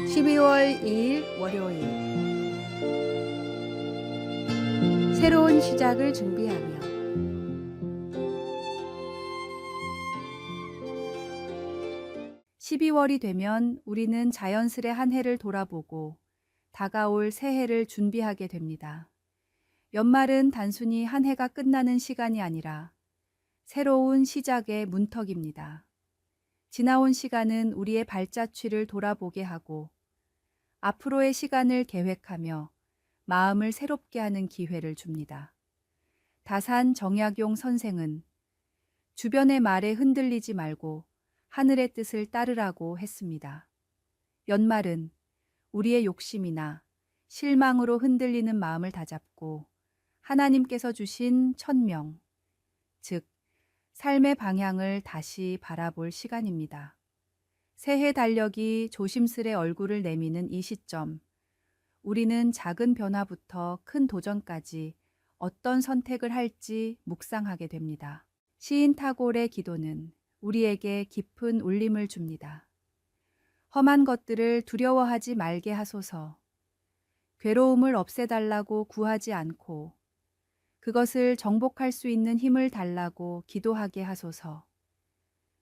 12월 2일 월요일, 새로운 시작을 준비하며. (12월이) 되면 우리는 자연스레 한 해를 돌아보고 다가올 새해를 준비하게 됩니다. 연말은 단순히 한 해가 끝나는 시간이 아니라 새로운 시작의 문턱입니다. 지나온 시간은 우리의 발자취를 돌아보게 하고 앞으로의 시간을 계획하며 마음을 새롭게 하는 기회를 줍니다. 다산 정약용 선생은 주변의 말에 흔들리지 말고 하늘의 뜻을 따르라고 했습니다. 연말은 우리의 욕심이나 실망으로 흔들리는 마음을 다잡고 하나님께서 주신 천명, 즉 삶의 방향을 다시 바라볼 시간입니다. 새해 달력이 조심스레 얼굴을 내미는 이 시점, 우리는 작은 변화부터 큰 도전까지 어떤 선택을 할지 묵상하게 됩니다. 시인 타골의 기도는 우리에게 깊은 울림을 줍니다. 험한 것들을 두려워하지 말게 하소서. 괴로움을 없애달라고 구하지 않고 그것을 정복할 수 있는 힘을 달라고 기도하게 하소서.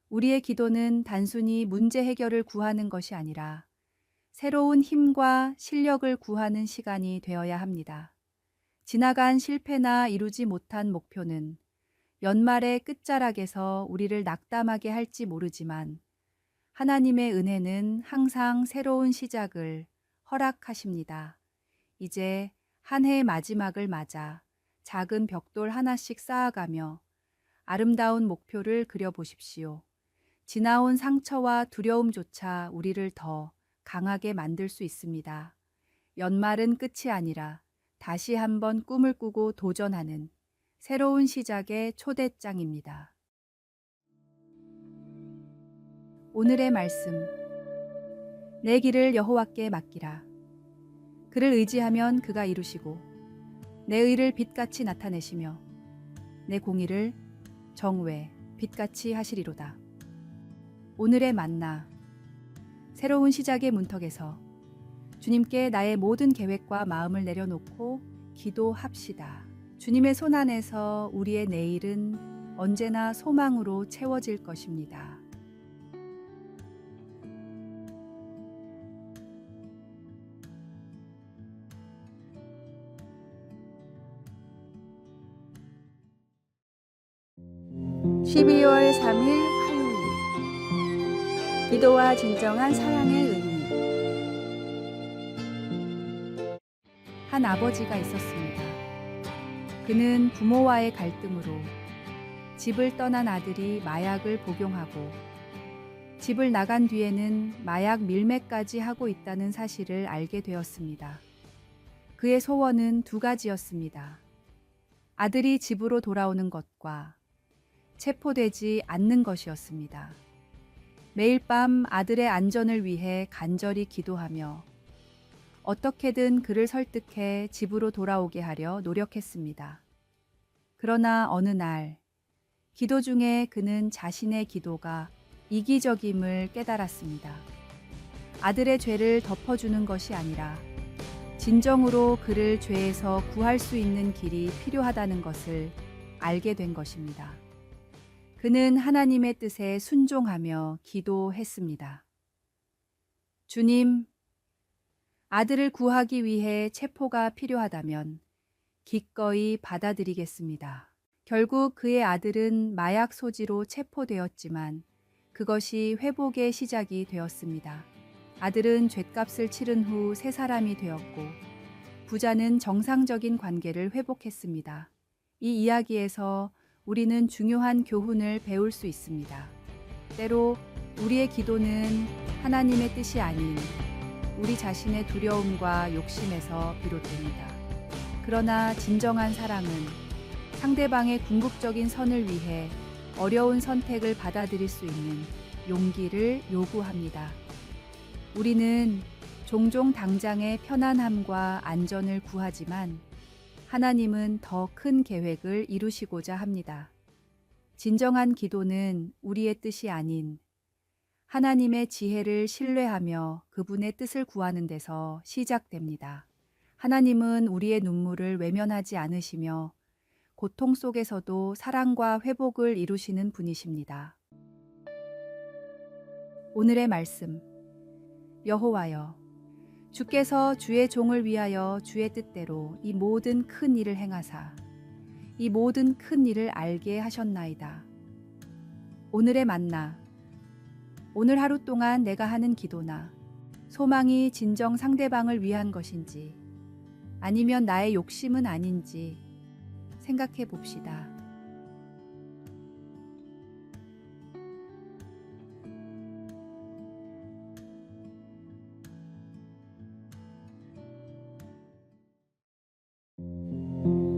우리의 기도는 단순히 문제 해결을 구하는 것이 아니라 새로운 힘과 실력을 구하는 시간이 되어야 합니다. 지나간 실패나 이루지 못한 목표는 연말의 끝자락에서 우리를 낙담하게 할지 모르지만 하나님의 은혜는 항상 새로운 시작을 허락하십니다. 이제 한 해의 마지막을 맞아 작은 벽돌 하나씩 쌓아가며 아름다운 목표를 그려보십시오. 지나온 상처와 두려움조차 우리를 더 강하게 만들 수 있습니다. 연말은 끝이 아니라 다시 한번 꿈을 꾸고 도전하는 새로운 시작의 초대장입니다. 오늘의 말씀. 내 길을 여호와께 맡기라. 그를 의지하면 그가 이루시고 내 의를 빛같이 나타내시며 내 공의를 정오에 빛같이 하시리로다. 오늘의 만나. 새로운 시작의 문턱에서 주님께 나의 모든 계획과 마음을 내려놓고 기도합시다. 주님의 손 안에서 우리의 내일은 언제나 소망으로 채워질 것입니다. (12월 3일) 화요일, 기도와 진정한 사랑의 의미. 한 아버지가 있었습니다. 그는 부모와의 갈등으로 집을 떠난 아들이 마약을 복용하고 집을 나간 뒤에는 마약 밀매까지 하고 있다는 사실을 알게 되었습니다. 그의 소원은 두 가지였습니다. 아들이 집으로 돌아오는 것과 체포되지 않는 것이었습니다. 매일 밤 아들의 안전을 위해 간절히 기도하며 어떻게든 그를 설득해 집으로 돌아오게 하려 노력했습니다. 그러나 어느 날 기도 중에 그는 자신의 기도가 이기적임을 깨달았습니다. 아들의 죄를 덮어주는 것이 아니라 진정으로 그를 죄에서 구할 수 있는 길이 필요하다는 것을 알게 된 것입니다. 그는 하나님의 뜻에 순종하며 기도했습니다. 주님, 아들을 구하기 위해 체포가 필요하다면 기꺼이 받아들이겠습니다. 결국 그의 아들은 마약 소지로 체포되었지만 그것이 회복의 시작이 되었습니다. 아들은 죗값을 치른 후 새 사람이 되었고 부자는 정상적인 관계를 회복했습니다. 이 이야기에서 우리는 중요한 교훈을 배울 수 있습니다. 때로 우리의 기도는 하나님의 뜻이 아닌 우리 자신의 두려움과 욕심에서 비롯됩니다. 그러나 진정한 사랑은 상대방의 궁극적인 선을 위해 어려운 선택을 받아들일 수 있는 용기를 요구합니다. 우리는 종종 당장의 편안함과 안전을 구하지만 하나님은 더 큰 계획을 이루시고자 합니다. 진정한 기도는 우리의 뜻이 아닌 하나님의 지혜를 신뢰하며 그분의 뜻을 구하는 데서 시작됩니다. 하나님은 우리의 눈물을 외면하지 않으시며 고통 속에서도 사랑과 회복을 이루시는 분이십니다. 오늘의 말씀. 여호와여, 주께서 주의 종을 위하여 주의 뜻대로 이 모든 큰 일을 행하사 이 모든 큰 일을 알게 하셨나이다. 오늘의 만나. 오늘 하루 동안 내가 하는 기도나 소망이 진정 상대방을 위한 것인지 아니면 나의 욕심은 아닌지 생각해 봅시다.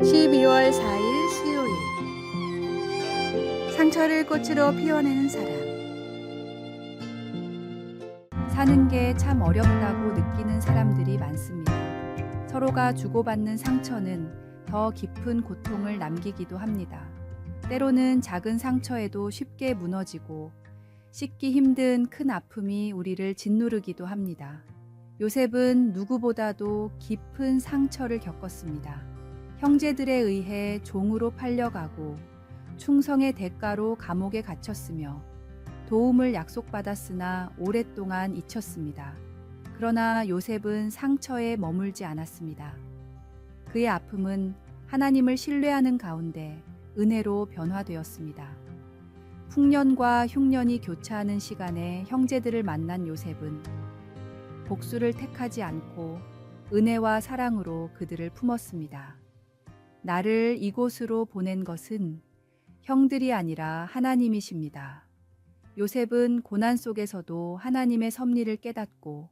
(12월 4일) 수요일. 상처를 꽃으로 피워내는 사람. 사는 게 참 어렵다고 느끼는 사람들이 많습니다. 서로가 주고받는 상처는 더 깊은 고통을 남기기도 합니다. 때로는 작은 상처에도 쉽게 무너지고 씻기 힘든 큰 아픔이 우리를 짓누르기도 합니다. 요셉은 누구보다도 깊은 상처를 겪었습니다. 형제들에 의해 종으로 팔려가고 충성의 대가로 감옥에 갇혔으며 도움을 약속받았으나 오랫동안 잊혔습니다. 그러나 요셉은 상처에 머물지 않았습니다. 그의 아픔은 하나님을 신뢰하는 가운데 은혜로 변화되었습니다. 풍년과 흉년이 교차하는 시간에 형제들을 만난 요셉은 복수를 택하지 않고 은혜와 사랑으로 그들을 품었습니다. 나를 이곳으로 보낸 것은 형들이 아니라 하나님이십니다. 요셉은 고난 속에서도 하나님의 섭리를 깨닫고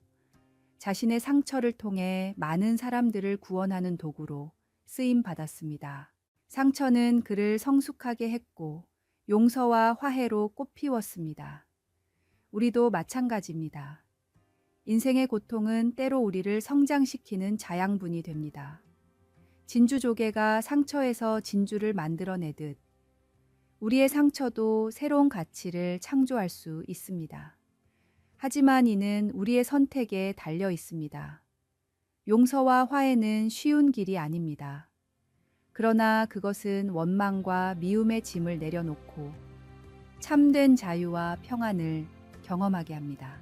자신의 상처를 통해 많은 사람들을 구원하는 도구로 쓰임 받았습니다. 상처는 그를 성숙하게 했고 용서와 화해로 꽃피웠습니다. 우리도 마찬가지입니다. 인생의 고통은 때로 우리를 성장시키는 자양분이 됩니다. 진주조개가 상처에서 진주를 만들어내듯 우리의 상처도 새로운 가치를 창조할 수 있습니다. 하지만 이는 우리의 선택에 달려 있습니다. 용서와 화해는 쉬운 길이 아닙니다. 그러나 그것은 원망과 미움의 짐을 내려놓고 참된 자유와 평안을 경험하게 합니다.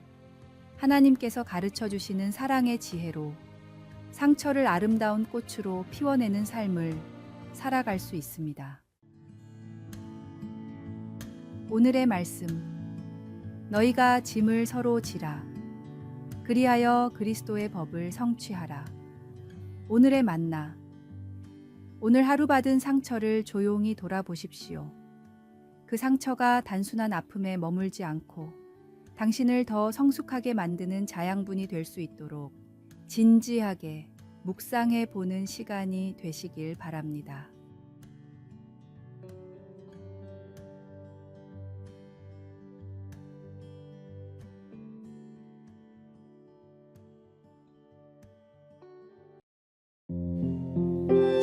하나님께서 가르쳐 주시는 사랑의 지혜로 상처를 아름다운 꽃으로 피워내는 삶을 살아갈 수 있습니다. 오늘의 말씀. 너희가 짐을 서로 지라. 그리하여 그리스도의 법을 성취하라. 오늘의 만나. 오늘 하루 받은 상처를 조용히 돌아보십시오. 그 상처가 단순한 아픔에 머물지 않고 당신을 더 성숙하게 만드는 자양분이 될 수 있도록 진지하게 묵상해 보는 시간이 되시길 바랍니다.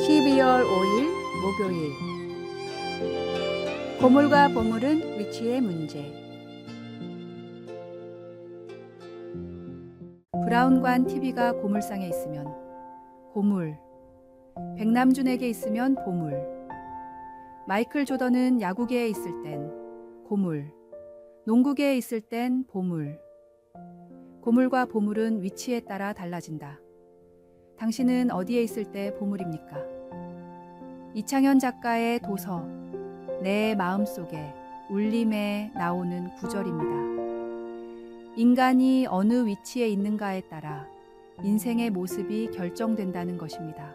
(12월 5일) 목요일. 고물과 보물은 위치의 문제. 브라운관 TV가 고물상에 있으면 고물, 백남준에게 있으면 보물, 마이클 조던은 야구계에 있을 땐 고물, 농구계에 있을 땐 보물. 고물과 보물은 위치에 따라 달라진다. 당신은 어디에 있을 때 보물입니까? 이창현 작가의 도서 내 마음속에 울림에 나오는 구절입니다. 인간이 어느 위치에 있는가에 따라 인생의 모습이 결정된다는 것입니다.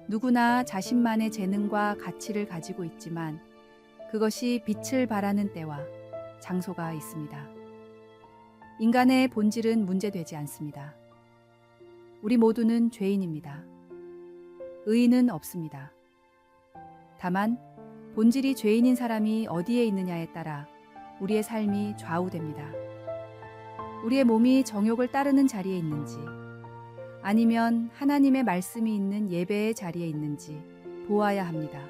누구나 자신만의 재능과 가치를 가지고 있지만 그것이 빛을 발하는 때와 장소가 있습니다. 인간의 본질은 문제되지 않습니다. 우리 모두는 죄인입니다. 의인은 없습니다. 다만 본질이 죄인인 사람이 어디에 있느냐에 따라 우리의 삶이 좌우됩니다. 우리의 몸이 정욕을 따르는 자리에 있는지, 아니면 하나님의 말씀이 있는 예배의 자리에 있는지 보아야 합니다.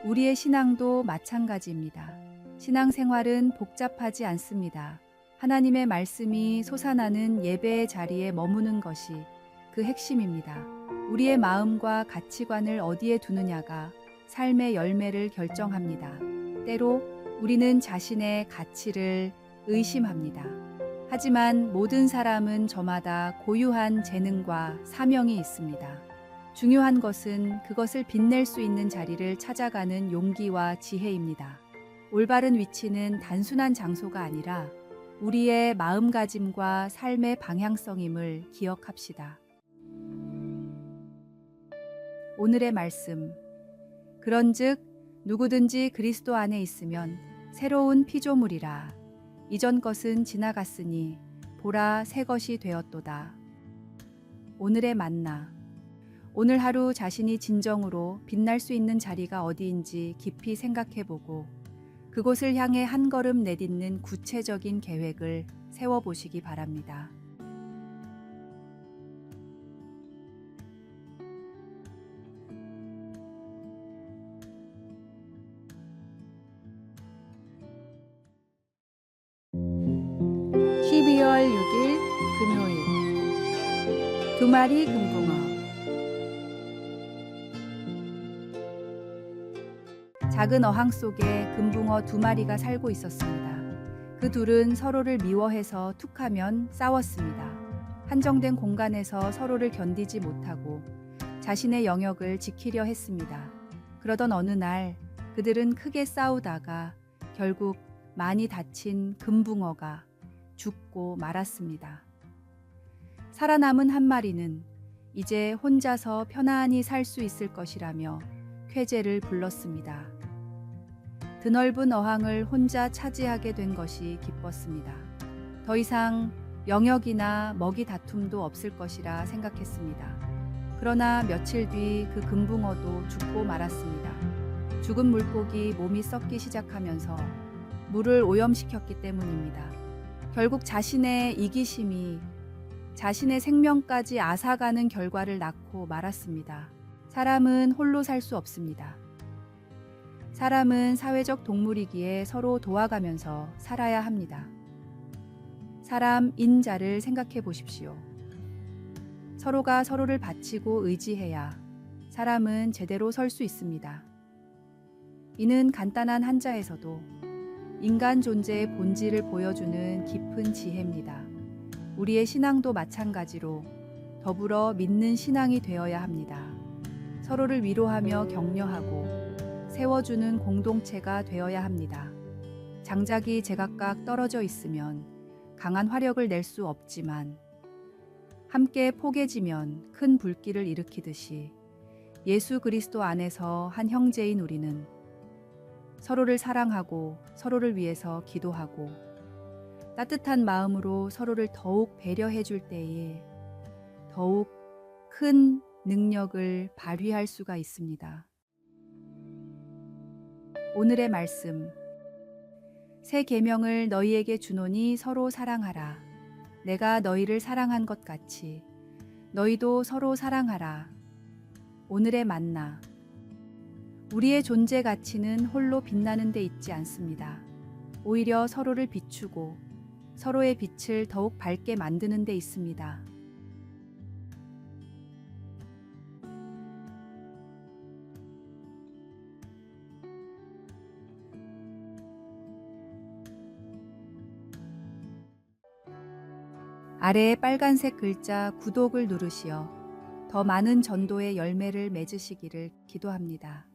우리의 신앙도 마찬가지입니다. 신앙생활은 복잡하지 않습니다. 하나님의 말씀이 솟아나는 예배의 자리에 머무는 것이 그 핵심입니다. 우리의 마음과 가치관을 어디에 두느냐가 삶의 열매를 결정합니다. 때로 우리는 자신의 가치를 의심합니다. 하지만 모든 사람은 저마다 고유한 재능과 사명이 있습니다. 중요한 것은 그것을 빛낼 수 있는 자리를 찾아가는 용기와 지혜입니다. 올바른 위치는 단순한 장소가 아니라 우리의 마음가짐과 삶의 방향성임을 기억합시다. 오늘의 말씀. 그런즉 누구든지 그리스도 안에 있으면 새로운 피조물이라. 이전 것은 지나갔으니 보라 새 것이 되었도다. 오늘의 만나. 오늘 하루 자신이 진정으로 빛날 수 있는 자리가 어디인지 깊이 생각해보고 그곳을 향해 한 걸음 내딛는 구체적인 계획을 세워보시기 바랍니다. (12월 6일) 금요일. 2마리 금붕어. 작은 어항 속에 금붕어 2마리가 살고 있었습니다. 그 둘은 서로를 미워해서 툭하면 싸웠습니다. 한정된 공간에서 서로를 견디지 못하고 자신의 영역을 지키려 했습니다. 그러던 어느 날 그들은 크게 싸우다가 결국 많이 다친 금붕어가 죽고 말았습니다. 살아남은 한 마리는 이제 혼자서 편안히 살 수 있을 것이라며 쾌재를 불렀습니다. 드넓은 어항을 혼자 차지하게 된 것이 기뻤습니다. 더 이상 영역이나 먹이 다툼도 없을 것이라 생각했습니다. 그러나 며칠 뒤 그 금붕어도 죽고 말았습니다. 죽은 물고기 몸이 썩기 시작하면서 물을 오염시켰기 때문입니다. 결국 자신의 이기심이 자신의 생명까지 앗아가는 결과를 낳고 말았습니다. 사람은 홀로 살 수 없습니다. 사람은 사회적 동물이기에 서로 도와가면서 살아야 합니다. 사람인 자를 생각해 보십시오. 서로가 서로를 바치고 의지해야 사람은 제대로 설 수 있습니다. 이는 간단한 한자에서도 인간 존재의 본질을 보여주는 깊은 지혜입니다. 우리의 신앙도 마찬가지로 더불어 믿는 신앙이 되어야 합니다. 서로를 위로하며 격려하고 세워주는 공동체가 되어야 합니다. 장작이 제각각 떨어져 있으면 강한 화력을 낼 수 없지만 함께 포개지면 큰 불길을 일으키듯이 예수 그리스도 안에서 한 형제인 우리는 서로를 사랑하고 서로를 위해서 기도하고 따뜻한 마음으로 서로를 더욱 배려해 줄 때에 더욱 큰 능력을 발휘할 수가 있습니다. 오늘의 말씀. 새 계명을 너희에게 주노니 서로 사랑하라. 내가 너희를 사랑한 것 같이 너희도 서로 사랑하라. 오늘의 만나. 우리의 존재 가치는 홀로 빛나는 데 있지 않습니다. 오히려 서로를 비추고 서로의 빛을 더욱 밝게 만드는 데 있습니다. 아래의 빨간색 글자 구독을 누르시어 더 많은 전도의 열매를 맺으시기를 기도합니다.